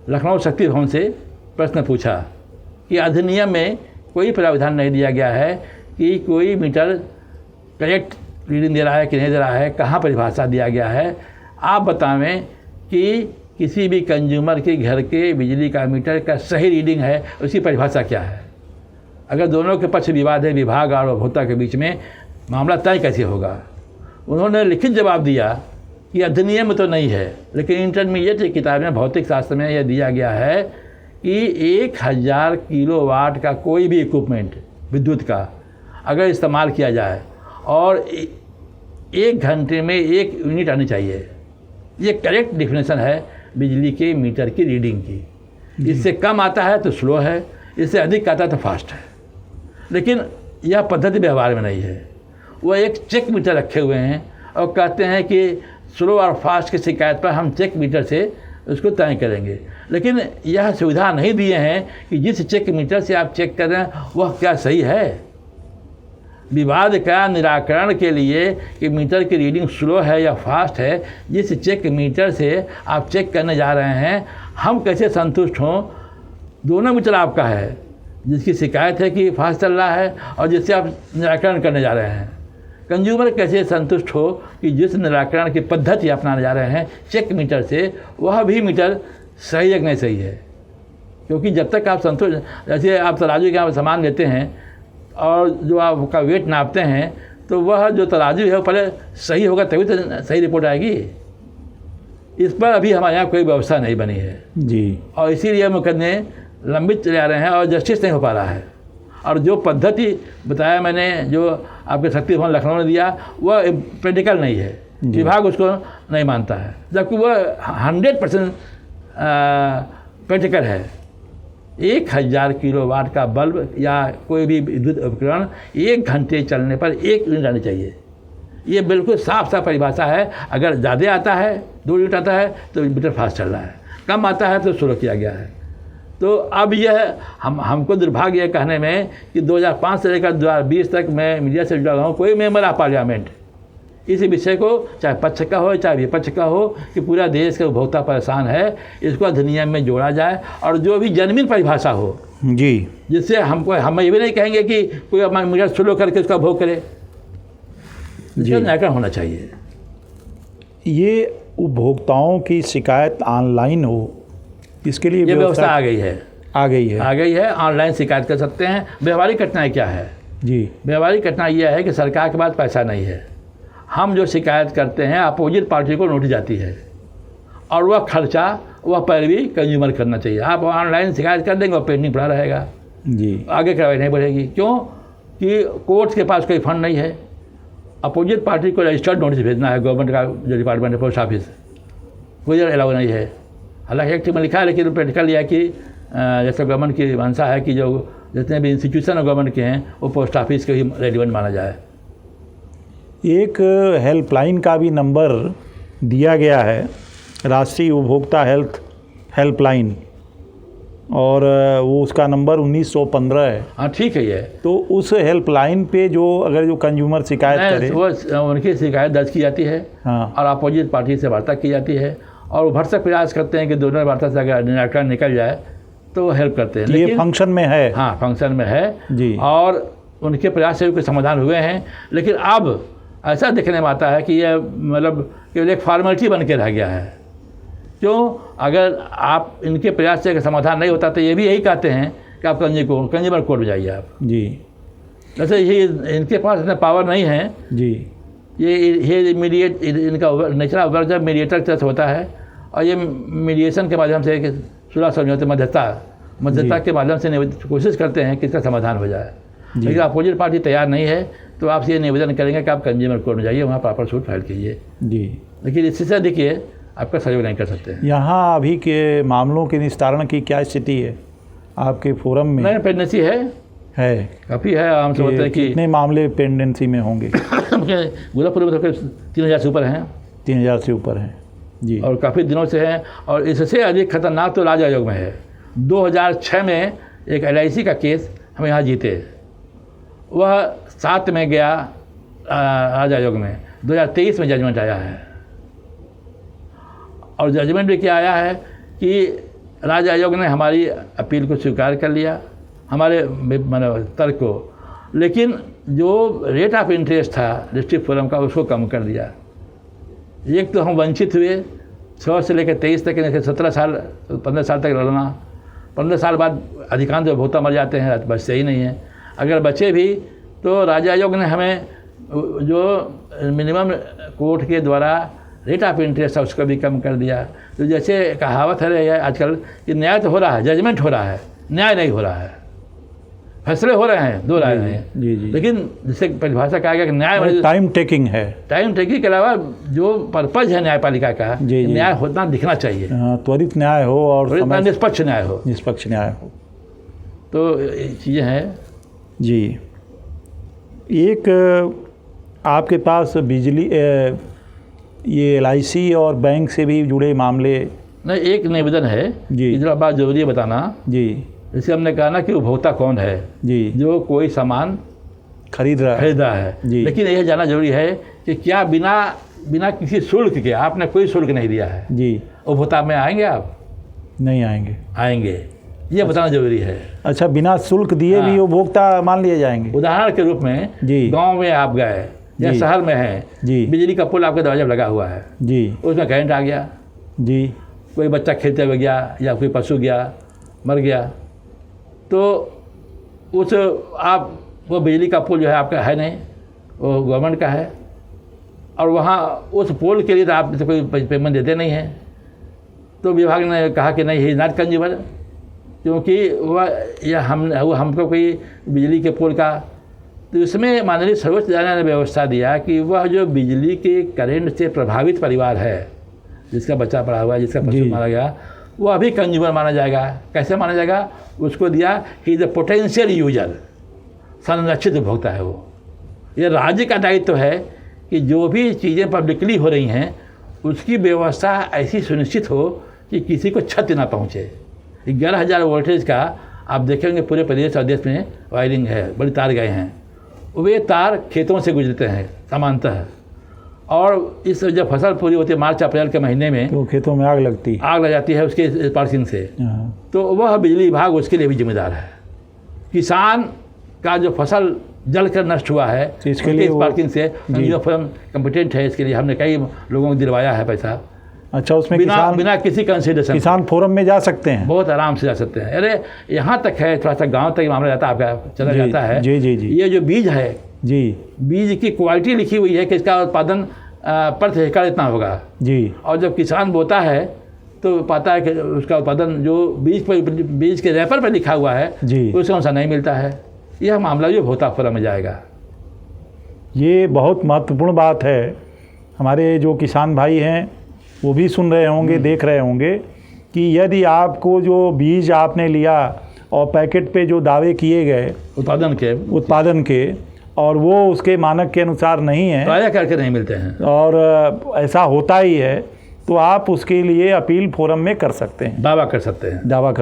लखनऊ शक्ति भवन से प्रश्न पूछा कि अधिनियम में कोई प्रावधान नहीं दिया गया है कि कोई मीटर करेक्ट रीडिंग दे रहा है कि नहीं दे रहा है, कहाँ परिभाषा दिया गया है। आप बतावें कि किसी भी कंज्यूमर के घर के बिजली का मीटर का सही रीडिंग है, उसकी परिभाषा क्या है। अगर दोनों के पक्ष विवाद है, विभाग और उपभोक्ता के बीच में, मामला तय कैसे होगा। उन्होंने लिखित जवाब दिया कि अधिनियम तो नहीं है, लेकिन इंटरमीडिएट की किताब में भौतिक शास्त्र में यह दिया गया है कि 1000 किलोवाट का कोई भी इक्विपमेंट विद्युत का अगर इस्तेमाल किया जाए और 1 घंटे में 1 यूनिट आनी चाहिए, ये करेक्ट डिफिनेशन है बिजली के मीटर की रीडिंग की। इससे कम आता है तो स्लो है, इससे अधिक आता है तो फास्ट है। लेकिन यह पद्धति व्यवहार में नहीं है। वो एक चेक मीटर रखे हुए हैं और कहते हैं कि स्लो और फास्ट की शिकायत पर हम चेक मीटर से उसको तय करेंगे, लेकिन यह सुविधा नहीं दिए हैं कि जिस चेक मीटर से आप चेक कर रहे हैं वह क्या सही है। विवाद का निराकरण के लिए कि मीटर की रीडिंग स्लो है या फास्ट है, जिस चेक मीटर से आप चेक करने जा रहे हैं हम कैसे संतुष्ट हों। दोनों मीटर आपका है, जिसकी शिकायत है कि फास्ट चल रहा है और जिससे आप निराकरण करने जा रहे हैं। कंज्यूमर कैसे संतुष्ट हो कि जिस निराकरण की पद्धति अपनाने जा रहे हैं चेक मीटर से, वह भी मीटर सही है कि नहीं सही है। क्योंकि जब तक आप संतुष्ट, जैसे आप तराजू के सामान लेते हैं और जो आपका वेट नापते हैं तो वह जो तराजू है वो पहले सही होगा तभी तो सही रिपोर्ट आएगी। इस पर अभी हमारे यहाँ कोई व्यवस्था नहीं बनी है जी, और इसीलिए मुकदमे लंबित चले आ रहे हैं और जस्टिस नहीं हो पा रहा है। और जो पद्धति बताया मैंने, जो आपके शक्ति भवन लखनऊ ने दिया, वह प्रैक्टिकल नहीं है। विभाग उसको नहीं मानता है, जबकि वह 100% प्रैक्टिकल है। 1000 किलोवाट का बल्ब या कोई भी विद्युत उपकरण 1 घंटे चलने पर 1 यूनिट आनी चाहिए। ये बिल्कुल साफ साफ परिभाषा है। अगर ज़्यादा आता है, 2 यूनिट आता है तो मीटर फास्ट चल रहा है, कम आता है तो स्लो किया गया है। तो अब यह हमको दुर्भाग्य है कहने में कि 2005 से लेकर 2020 तक मैं मीडिया से जुड़ा हूँ, कोई मेंबर ऑफ पार्लियामेंट इस विषय को, चाहे पक्ष का हो चाहे विपक्ष का हो, कि पूरा देश का उपभोक्ता परेशान है, इसको अधिनियम में जोड़ा जाए और जो भी जेन्युइन परिभाषा हो जी, जिससे हम ये भी नहीं कहेंगे कि कोई अपना मीटर स्लो करके उसका भोग करे, इसका न्यायकरण होना चाहिए। ये उपभोक्ताओं की शिकायत ऑनलाइन हो, इसके लिए ये व्यवस्था आ गई है। ऑनलाइन शिकायत कर सकते हैं। व्यवहारिक कठिनाई क्या है जी? व्यवहारिक कठिनाई यह है कि सरकार के पास पैसा नहीं है। हम जो शिकायत करते हैं अपोजिट पार्टी को नोटिस जाती है और वह खर्चा वह पैरवी कंज्यूमर करना चाहिए। आप ऑनलाइन शिकायत कर देंगे और पेंडिंग पड़ा रहेगा जी, आगे कार्रवाई नहीं बढ़ेगी। क्यों कि कोर्ट के पास कोई फंड नहीं है। अपोजिट पार्टी को रजिस्टर्ड नोटिस भेजना है गवर्नमेंट का, जो डिपार्टमेंट है पोस्ट ऑफिस, कोई अलाउ नहीं है। हालांकि एक्ट में लिखा है, लेकिन प्रैक्टिकल यह है कि जैसे गवर्नमेंट की मंशा है कि जो जितने भी इंस्टीट्यूशन गवर्नमेंट के हैं वो पोस्ट ऑफिस को ही रेलिवेंट माना जाए। एक हेल्पलाइन का भी नंबर दिया गया है, राष्ट्रीय उपभोक्ता हेल्पलाइन, और वो उसका नंबर 1915 है। हाँ ठीक है ये। तो उस हेल्पलाइन पे जो कंज्यूमर शिकायत करे, वो उनकी शिकायत दर्ज की जाती है। हाँ, और अपोजिट पार्टी से वार्ता की जाती है और वो भरसक प्रयास करते हैं कि दोनों वार्ता से अगर निराकरण निकल जाए तो वो हेल्प करते हैं। ये फंक्शन में है। हाँ, फंक्शन में है जी। और उनके प्रयास से कोई समाधान हुए हैं। लेकिन अब ऐसा देखने में आता है कि यह मतलब केवल एक फॉर्मेलिटी बन के रह गया है। क्यों? अगर आप इनके प्रयास से समाधान नहीं होता तो ये भी यही कहते हैं कि आप कंज्यूमर कोर्ट में जाइए आप जी। वैसे ये इनके पास इतना पावर नहीं है जी। ये मीडिएट, इनका नेचुरल वर्क जब मीडिएटर के साथ होता है और ये मीडिएशन के माध्यम से सुलह समझौते मध्यस्थता के माध्यम से कोशिश करते हैं कि इसका समाधान हो जाए। लेकिन अपोजिट पार्टी तैयार नहीं है तो आप ये निवेदन करेंगे कि आप कंज्यूमर कोर्ट में जाइए, वहाँ प्रॉपर सूट फाइल कीजिए जी। लेकिन इससे से देखिए आपका सहयोग नहीं कर सकते। यहाँ अभी के मामलों के निस्तारण की क्या स्थिति है आपके फोरम में? नहीं, पेंडेंसी है काफ़ी है। हम समझते हैं कि कितने मामले पेंडेंसी में होंगे? गोरखपुर में तो 3000 से ऊपर हैं। 3000 से ऊपर हैं जी, और काफ़ी दिनों से हैं। और इससे अधिक खतरनाक तो राज्य आयोग में है। 2006 में एक LIC का केस हम यहाँ जीते, वह 7 में गया राज्य आयोग में। 2023 में जजमेंट आया है और जजमेंट भी क्या आया है कि राज्य आयोग ने हमारी अपील को स्वीकार कर लिया, हमारे तर्क को, लेकिन जो रेट ऑफ इंटरेस्ट था डिस्ट्रिक्ट फोरम का उसको कम कर दिया। एक तो हम वंचित हुए 6 से लेकर 23 तक, 17 साल 15 साल तक लड़ना। 15 साल बाद अधिकांश उपभोक्ता मर जाते हैं, बचते ही नहीं हैं। अगर बचे भी तो राज्य आयोग ने हमें जो मिनिमम कोर्ट के द्वारा रेट ऑफ इंटरेस्ट है उसको भी कम कर दिया। तो जैसे कहावत है आजकल कि न्याय तो हो रहा है, जजमेंट हो रहा है, न्याय नहीं हो रहा है। फैसले हो रहे हैं, दो राय हैं जी जी, लेकिन जिससे परिभाषा कहा गया कि न्याय टाइम टेकिंग है। टाइम टेकिंग के अलावा जो पर्पज है न्यायपालिका का, न्याय होना दिखना चाहिए, त्वरित न्याय हो और निष्पक्ष न्याय हो, निष्पक्ष न्याय हो। तो चीज़ें हैं जी। एक आपके पास बिजली ये LIC और बैंक से भी जुड़े मामले? नहीं, एक निवेदन है जी, इतना बात जरूरी है बताना जी। जैसे हमने कहा ना कि उपभोक्ता कौन है जी, जो कोई सामान खरीद रहा है जी, लेकिन यह जानना जरूरी है कि क्या बिना किसी शुल्क के, आपने कोई शुल्क नहीं दिया है जी, उपभोक्ता में आएंगे आप? नहीं आएंगे, ये बताना जरूरी है। अच्छा, बिना शुल्क दिए भी उपभोक्ता मान लिए जाएंगे? उदाहरण के रूप में जी, गाँव में आप गए या शहर में है जी, बिजली का पुल आपके दरवाजे पर लगा हुआ है जी, उसमें करंट आ गया जी, कोई बच्चा खेलते हुए गया या कोई पशु गया मर गया, तो उस आप वो बिजली का पुल जो है आपका है नहीं, वो गवर्नमेंट का है, और वहाँ उस पोल के लिए तो आप कोई पेमेंट देते नहीं हैं। तो विभाग ने कहा कि नहीं, ही इज नॉट कंज्यूमर, क्योंकि वह हमको कोई बिजली के पोल का तो इसमें माननीय सर्वोच्च न्यायालय ने व्यवस्था दिया कि वह जो बिजली के करंट से प्रभावित परिवार है, जिसका बच्चा पड़ा हुआ है, जिसका पशु मारा गया, वो अभी कंज्यूमर माना जाएगा। कैसे माना जाएगा? उसको दिया he is a potential user, संरक्षित उपभोक्ता है वो। ये राज्य का दायित्व है कि जो भी चीज़ें पब्लिकली हो रही हैं उसकी व्यवस्था ऐसी सुनिश्चित हो कि किसी को क्षति ना पहुँचे। 11,000 वोल्टेज का आप देखेंगे पूरे प्रदेश और देश में वायरिंग है, बड़ी तार गए हैं। वे तार खेतों से गुजरते हैं समांतर, और इस जब फसल पूरी होती है मार्च अप्रैल के महीने में, तो खेतों में आग लग जाती है उसके स्पार्किंग से, तो वह बिजली विभाग उसके लिए भी जिम्मेदार है। किसान का जो फसल जलकर नष्ट हुआ है इसके लिए स्पार्किंग से फर्म कम्पिटेंट है, इसके लिए हमने कई लोगों को दिलवाया है पैसा। अच्छा, उसमें बिना किसी कंसिडरेशन किसान फोरम में जा सकते हैं, बहुत आराम से जा सकते हैं। अरे यहाँ तक है, थोड़ा सा गांव तक मामला जाता है, आपका चला जाता है। जी जी जी। ये जो बीज है जी, बीज की क्वालिटी लिखी हुई है कि इसका उत्पादन प्रति एकड़ इतना होगा जी, और जब किसान बोता है तो पाता है कि उसका उत्पादन जो बीज के रैपर पर लिखा हुआ है जी, उसके अनुसार नहीं मिलता है। यह मामला जो होता फोरम में जाएगा। ये बहुत महत्वपूर्ण बात है। हमारे जो किसान भाई हैं वो भी सुन रहे होंगे, देख रहे होंगे कि यदि आपको जो बीज आपने लिया और पैकेट पे जो दावे किए गए उत्पादन के और वो उसके मानक के अनुसार नहीं है, ट्रायल करके नहीं मिलते हैं, और ऐसा होता ही है, तो आप उसके लिए अपील फोरम में कर सकते हैं, दावा कर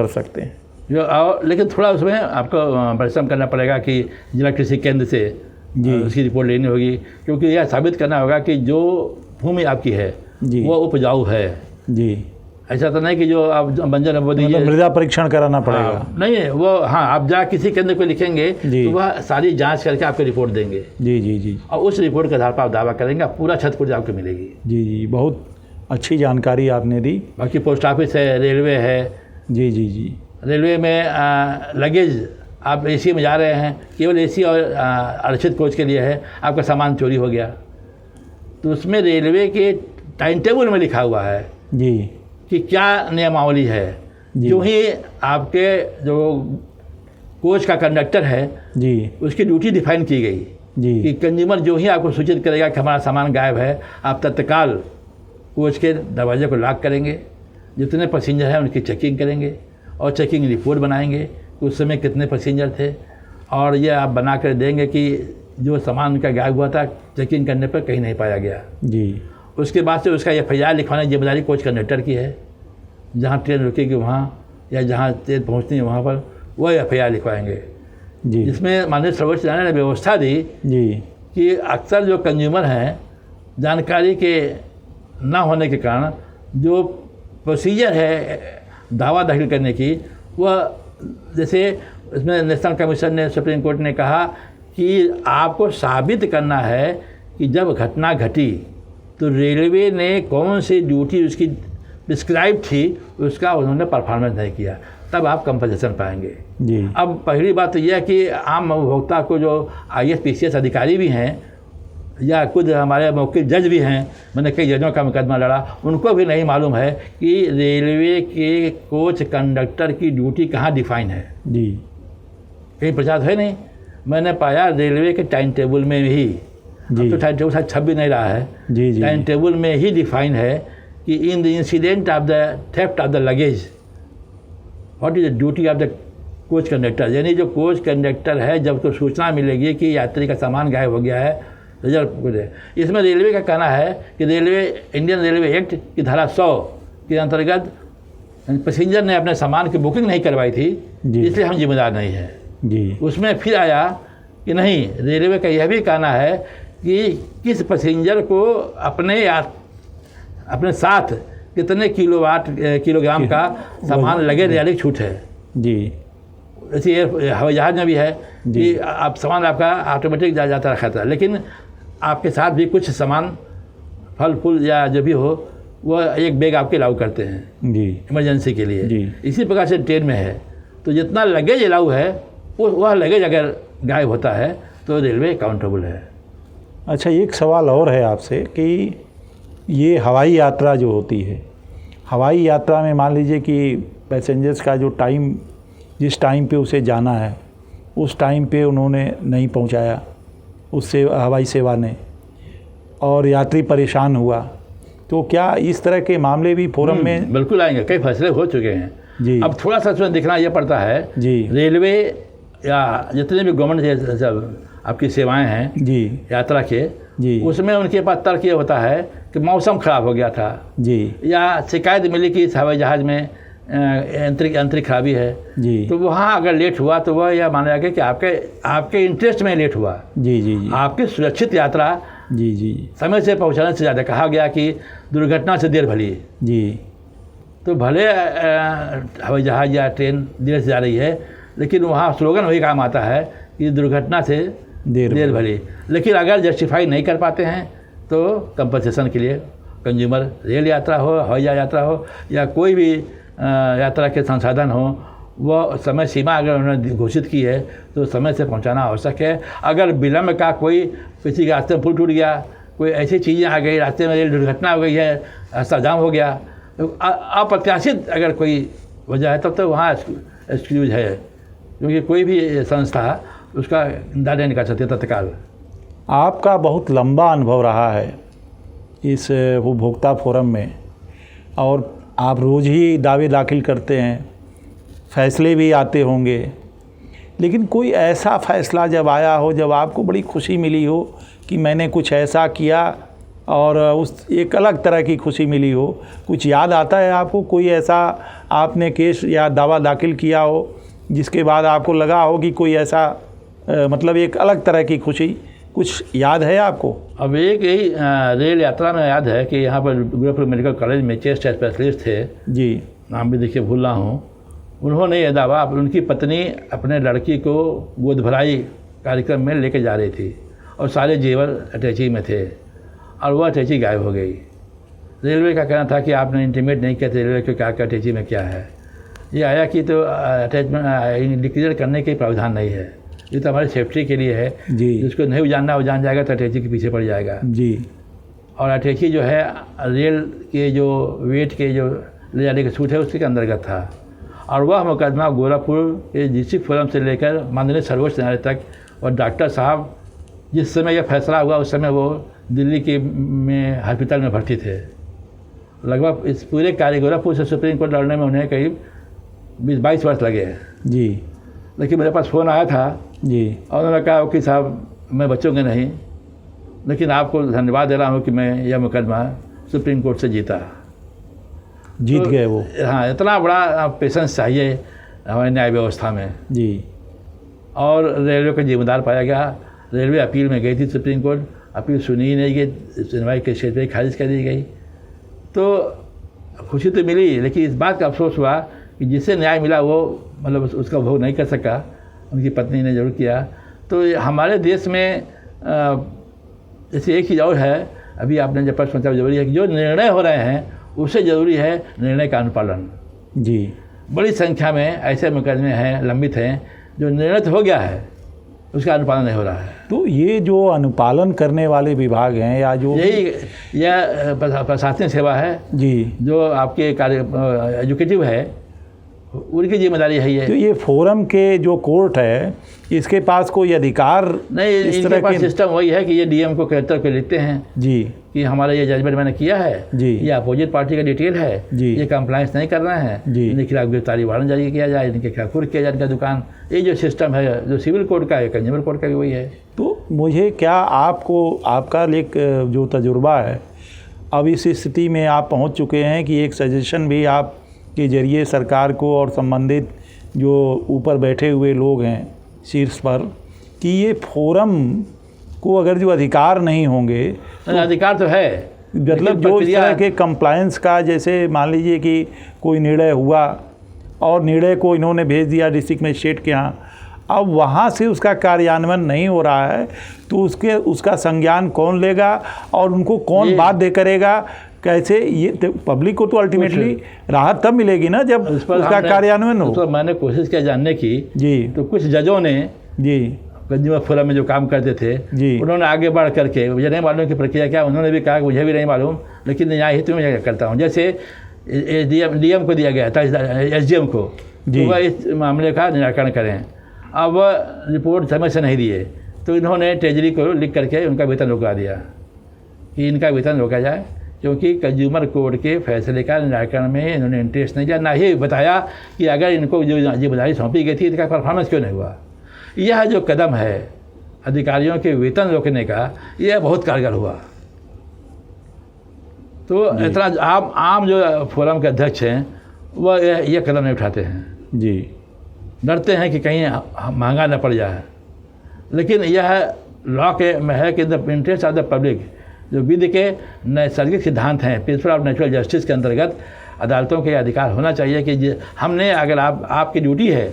सकते हैं जो। लेकिन थोड़ा उसमें आपको परिश्रम करना पड़ेगा कि जिला कृषि केंद्र से उसकी रिपोर्ट लेनी होगी, क्योंकि यह साबित करना होगा कि जो भूमि आपकी है वो उपजाऊ है जी। ऐसा तो नहीं कि जो आप बंजर बो दीजिए, मृदा परीक्षण कराना पड़ेगा। नहीं वो, हाँ, आप जा किसी केंद्र को लिखेंगे तो वह सारी जांच करके आपको रिपोर्ट देंगे जी जी जी, और उस रिपोर्ट के आधार पर आप दावा करेंगे, पूरा छत आपको मिलेगी जी जी। बहुत अच्छी जानकारी आपने दी। बाकी पोस्ट ऑफिस है, रेलवे है जी जी जी। रेलवे में लगेज आप एसी में जा रहे हैं, केवल एसी और आरक्षित कोच के लिए है, आपका सामान चोरी हो गया तो उसमें रेलवे के टाइम टेबल में लिखा हुआ है जी कि क्या नियमावली है। जो ही आपके जो कोच का कंडक्टर है जी, उसकी ड्यूटी डिफाइन की गई जी कि कंज्यूमर जो ही आपको सूचित करेगा कि हमारा सामान गायब है, आप तत्काल कोच के दरवाजे को लॉक करेंगे, जितने पैसेंजर हैं उनकी चेकिंग करेंगे और चेकिंग रिपोर्ट बनाएंगे उस समय कितने पैसेंजर थे, और ये आप बना कर देंगे कि जो सामान उनका गायब हुआ था चेकिंग करने पर कहीं नहीं पाया गया जी। उसके बाद से उसका FIR लिखवाने की जिम्मेदारी कोच कंडक्टर की है। जहाँ ट्रेन रुकेगी वहाँ या जहाँ ट्रेन पहुँचती है वहाँ पर वह FIR लिखवाएंगे जी। जिसमें माननीय सर्वोच्च न्यायालय ने व्यवस्था दी जी कि अक्सर जो कंज्यूमर हैं जानकारी के ना होने के कारण जो प्रोसीजर है दावा दाखिल करने की, वह जैसे इसमें नेशनल कमीशन ने, सुप्रीम कोर्ट ने कहा कि आपको साबित करना है कि जब घटना घटी तो रेलवे ने कौन सी ड्यूटी उसकी डिस्क्राइब थी उसका उन्होंने परफॉर्मेंस नहीं किया, तब आप कंपनसेशन पाएंगे जी। अब पहली बात तो यह है कि आम उपभोक्ता को जो IAS PCS अधिकारी भी हैं या खुद हमारे मौके जज भी हैं, मैंने कई जजों का मुकदमा लड़ा, उनको भी नहीं मालूम है कि रेलवे के कोच कंडक्टर की ड्यूटी कहाँ डिफाइन है जी। कहीं प्रचार है नहीं। मैंने पाया रेलवे के टाइम टेबल में ही, अब तो टाइम टेबल शायद छप भी नहीं रहा है जी जी, टाइम टेबल में ही डिफाइन है कि in the incident of the theft of the luggage what is the duty of the coach conductor, यानी जो कोच कंडक्टर है जब तो सूचना मिलेगी कि यात्री का सामान गायब हो गया है, रिजल्ट। इसमें रेलवे का कहना है कि इंडियन रेलवे एक्ट की धारा 100 के अंतर्गत पैसेंजर ने अपने सामान की बुकिंग नहीं करवाई थी इसलिए हम जिम्मेदार नहीं हैं जी। उसमें फिर आया कि नहीं, रेलवे का यह भी कहना है कि किस पैसेंजर को अपने साथ कितने किलोग्राम का सामान लगे रहने की छूट है जी। ऐसे हवाई जहाज में भी है कि आप सामान आपका ऑटोमेटिक जाता रखा था, लेकिन आपके साथ भी कुछ सामान फल फूल या जो भी हो वह एक बैग आपके अलाउ करते हैं जी, इमरजेंसी के लिए जी। इसी प्रकार से ट्रेन में है, तो जितना लगेज अलाउ है वह लगेज अगर गायब होता है तो रेलवे अकाउंटेबल है। अच्छा, एक सवाल और है आपसे कि ये हवाई यात्रा जो होती है, हवाई यात्रा में मान लीजिए कि पैसेंजर्स का जो टाइम, जिस टाइम पे उसे जाना है उस टाइम पे उन्होंने नहीं पहुंचाया उससे हवाई सेवा ने, और यात्री परेशान हुआ। तो क्या इस तरह के मामले भी फोरम में? बिल्कुल आएंगे, कई फैसले हो चुके हैं जी। अब थोड़ा सा उसमें दिखना ये पड़ता है जी रेलवे या जितने भी गवर्नमेंट आपकी सेवाएं हैं जी यात्रा के, जी उसमें उनके पास तर्क ये होता है कि मौसम ख़राब हो गया था, जी या शिकायत मिली कि इस हवाई जहाज़ में यांत्रिक खराबी है, जी तो वहाँ अगर लेट हुआ तो वह यह माना जाएगा कि आपके इंटरेस्ट में लेट हुआ। जी जी जी आपकी सुरक्षित यात्रा जी जी समय से पहुँचाने से ज़्यादा कहा गया कि दुर्घटना से देर भली। जी तो भले हवाई जहाज़ या ट्रेन देर से जा रही है, लेकिन वहाँ स्लोगन वही काम आता है कि दुर्घटना से देर भली। लेकिन अगर जस्टिफाई नहीं कर पाते हैं तो कंपनसेशन के लिए कंज्यूमर रेल यात्रा हो, हवाई जहाज यात्रा हो, या कोई भी यात्रा के संसाधन हो, वह समय सीमा अगर उन्होंने घोषित की है तो समय से पहुंचाना आवश्यक है। अगर विलम्ब का किसी के रास्ते में पुल टूट गया, कोई ऐसी चीज़ें आ गई, रास्ते में रेल दुर्घटना हो गई है, रास्ता जाम हो गया, तो अप्रत्याशित अगर कोई वजह है तब तो वहाँ एक्सक्यूज है, क्योंकि कोई भी संस्था उसका दायरा नहीं कर सकती तत्काल। आपका बहुत लंबा अनुभव रहा है इस उपभोक्ता फोरम में, और आप रोज़ ही दावे दाखिल करते हैं, फैसले भी आते होंगे, लेकिन कोई ऐसा फ़ैसला जब आया हो जब आपको बड़ी खुशी मिली हो कि मैंने कुछ ऐसा किया, और उस एक अलग तरह की खुशी मिली हो, कुछ याद आता है आपको? कोई ऐसा आपने केस या दावा दाखिल किया हो जिसके बाद आपको लगा हो कि कोई ऐसा मतलब एक अलग तरह की खुशी कुछ याद है आपको? अब एक यही रेल यात्रा में याद है कि यहाँ पर गोरखपुर मेडिकल कॉलेज में चेस्ट स्पेशलिस्ट थे जी, नाम भी देखिए भूल रहा हूँ, उन्होंने यह दावा, उनकी पत्नी अपने लड़की को गोद भराई कार्यक्रम में लेके जा रही थी और सारे जेवर अटैची में थे, और वह अटैची गायब हो गई। रेलवे का कहना था कि आपने इंटीमेट नहीं किया, रेलवे को क्या अटैची में क्या है। ये आया कि तो अटैचमेंट डिक्लेयर करने के प्रावधान नहीं है, ये तो हमारी सेफ्टी के लिए है जी, जिसको नहीं जानना वो जान जाएगा तो अटैची के पीछे पड़ जाएगा जी। और अटैची जो है रेल के जो वेट के जो ले जाने के छूट है उसके अंतर्गत था। और वह मुकदमा गोरखपुर के डिस्ट्रिक्ट फोरम से लेकर माननीय सर्वोच्च न्यायालय तक, और डॉक्टर साहब जिस समय यह फैसला हुआ उस समय वो दिल्ली के में हॉस्पिटल में भर्ती थे। लगभग इस पूरे कार्य गोरखपुर से सुप्रीम कोर्ट लड़ने में उन्हें करीब 20-22 वर्ष लगे जी। लेकिन मेरे पास फ़ोन आया था जी, और उन्होंने कहा कि साहब मैं बचूंगा नहीं, लेकिन आपको धन्यवाद दे रहा हूँ कि मैं यह मुकदमा सुप्रीम कोर्ट से जीता। जीत गए वो। हाँ, इतना बड़ा पेशेंस चाहिए हमारी न्याय व्यवस्था में। जी। और रेलवे को जिम्मेदार पाया गया। रेलवे अपील में गई थी सुप्रीम कोर्ट, अपील सुनी ही नहीं गई, सुनवाई के स्टेज पर खारिज कर दी गई। तो खुशी तो मिली, लेकिन इस बात का अफसोस हुआ कि जिससे न्याय मिला वो मतलब उसका भोग नहीं कर सका, उनकी पत्नी ने जरूर किया। तो हमारे देश में जैसे एक चीज़ और है, अभी आपने जब प्रश्न पूछा, जरूरी है कि जो निर्णय हो रहे हैं उससे ज़रूरी है निर्णय का अनुपालन। जी। बड़ी संख्या में ऐसे मुकदमे हैं, लंबित हैं, जो निर्णय तो हो गया है, उसका अनुपालन नहीं हो रहा है। तो ये जो अनुपालन करने वाले विभाग हैं या जो यह प्रशासनिक सेवा है जी, जो आपके कार्य एजुकेटिव है, उनकी जिम्मेदारी है ये। तो ये फोरम के जो कोर्ट है इसके पास कोई अधिकार नहीं, इनके पास सिस्टम वही है कि ये डीएम को कलेक्टर को लिखते हैं जी कि हमारा ये जजमेंट मैंने किया है जी, ये अपोजिट पार्टी का डिटेल है जी, ये कंप्लायंस नहीं कर रहे हैं जी, इनके खिलाफ गिरफ्तारी वारंट जारी किया जाए, इनके खिलाफ कुर्क किया जाए इनका दुकान। ये जो सिस्टम है जो सिविल कोर्ट का है, कंज्यूमर कोर्ट का भी वही है। तो मुझे क्या आपको आपका एक जो तजुर्बा है, अब इस स्थिति में आप पहुंच चुके हैं कि एक सजेशन भी आप के जरिए सरकार को और संबंधित जो ऊपर बैठे हुए लोग हैं शीर्ष पर, कि ये फोरम को अगर जो अधिकार नहीं होंगे तो अधिकार तो है, मतलब जो इस तरह के कंप्लायंस का, जैसे मान लीजिए कि कोई निर्णय हुआ और निर्णय को इन्होंने भेज दिया डिस्ट्रिक्ट मजिस्ट्रेट के यहाँ, अब वहाँ से उसका कार्यान्वयन नहीं हो रहा है तो उसका संज्ञान कौन लेगा और उनको कौन बाध्य करेगा, कैसे? ये तो पब्लिक को तो अल्टीमेटली राहत तब मिलेगी ना जब उसका कार्यान्वयन हो। तो मैंने कोशिश किया जानने की जी, तो कुछ जजों ने जी कंज्यूमर फोरम में जो काम करते थे जी, उन्होंने आगे बढ़ करके, मुझे नहीं मालूम की प्रक्रिया क्या, उन्होंने भी कहा कि मुझे भी नहीं मालूम, लेकिन न्याय हित में करता हूँ। जैसे डीएम को दिया गया था, एसडीएम को, तो वह इस मामले का निराकरण करें। अब वह रिपोर्ट समय से नहीं दिए तो इन्होंने ट्रेजरी को लिख करके उनका वेतन रोका दिया कि इनका वेतन रोका जाए, क्योंकि कंज्यूमर कोर्ट के फैसले का निराकरण में इन्होंने इंटरेस्ट नहीं लिया, ना ही बताया कि अगर इनको जो जिम्मेदारी सौंपी गई थी इसका परफॉर्मेंस क्यों नहीं हुआ। यह जो कदम है अधिकारियों के वेतन रोकने का, यह बहुत कारगर हुआ। तो इतना आम जो फोरम के अध्यक्ष हैं वह यह कदम नहीं उठाते हैं जी, डरते हैं कि कहीं महंगा न पड़ जाए। लेकिन यह लॉ के में है कि the interest of the public, जो विधि के नैसर्गिक सिद्धांत हैं, प्रिंसिपल ऑफ नेचुरल जस्टिस के अंतर्गत अदालतों के अधिकार होना चाहिए कि हमने अगर आपकी ड्यूटी है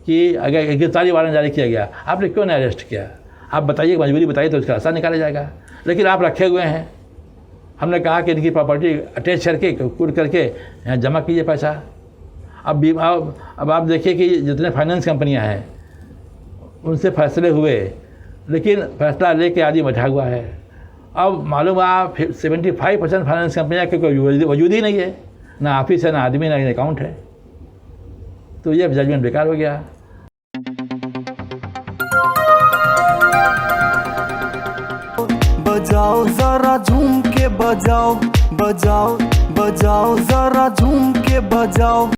कि अगर गिरफ्तारी वारंट जारी किया गया, आपने क्यों नहीं अरेस्ट किया, आप बताइए, मजबूरी बताइए तो उसका रास्ता निकाला जाएगा। लेकिन आप रखे हुए हैं, हमने कहा कि इनकी प्रॉपर्टी अटैच करके कुट करके यहाँ जमा कीजिए पैसा। अब आप देखिए कि जितने फाइनेंस कंपनियाँ हैं उनसे फैसले हुए, लेकिन फैसला लेके आदमी बैठा हुआ है। अब मालूम आप 75% फाइनेंस कंपनियाँ के कोई वजूद ही नहीं है, ना ऑफिस है, ना आदमी, ना अकाउंट है। तो ये जजमेंट बेकार हो गया। बजाओ जरा झूम के बजाओ, बजाओ बजाओ जरा झूम के बजाओ।